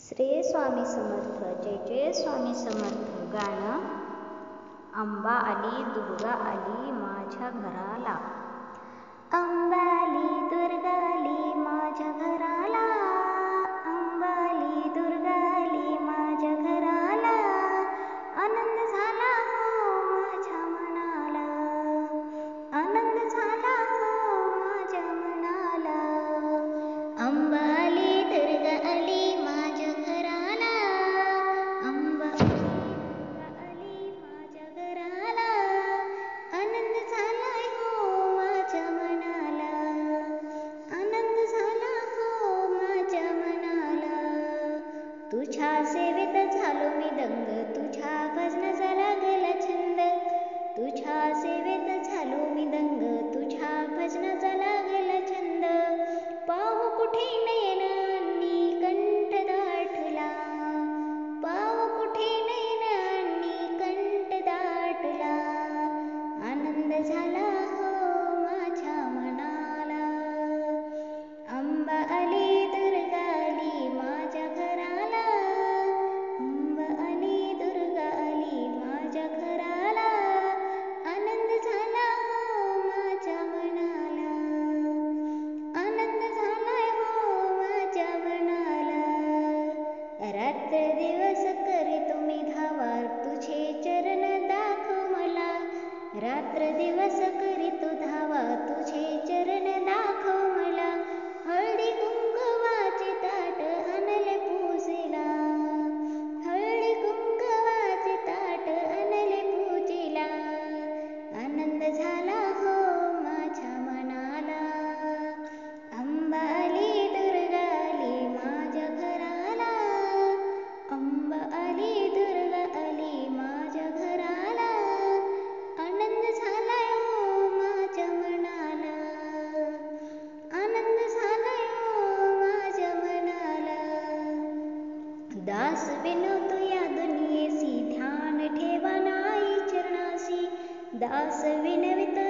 श्री स्वामी समर्थ. जय जय स्वामी समर्थ. गाणं. अंबा आली दुर्गा आली माझ्या घराला. अंबा आली दुर्गा आली माझ्या घराला. अंबा आली दुर्गा आली माझ्या घराला. आनंद झाला हो माझ्या मनाला. आनंद झाला हो माझ्या मनाला. अंबा आली दुर्गा आली माझ्या घराला. अंबा आली माझ्या घराला. आनंद झालाय हो माझ्या मनाला. आनंद झाला हो माझ्या मनाला. तुझ्या सेवेत झालो मी दंग. तुझ्या भजनाचा लागला छंद. तुझ्या सेवेत झालो मी दंग. तुझ्या भजनाचा लागला छंद. पाहू कुठे नयनांनी कंठ दाटला. पाहू कुठे नयनांनी कंठ दाटला. आनंद झाला हो माझ्या मनाला. अंबा आली दुर्गा आली माझ्या घराला. अंबा आली दुर्गा आली माझ्या घराला. आनंद झाला हो माझ्या मनाला. आनंद झालाय हो माझ्या मनाला. रात्र दिवस करीतो मी धावा तुझे चरण दाखव मला. रात्र दिवस करीतो धावा तुझे चरण दाखव मला. हळदी कुंकवाचे ताट आणले पूजेला. हळदी कुंकवाचे ताट आणले पूजेला. आनंद झाला हो माझ्या मनाला. अंबा आली दुर्गा आली माझ्या घराला. अंबा आली दुर्गा आली माझ्या घराला. आनंद झालाय हो माझ्या मनाला. आनंद झालाय हो माझ्या मनाला. दास विनवतो या दुनियेसी ध्यान ठेवा नाई चरणासी. दास विनवितो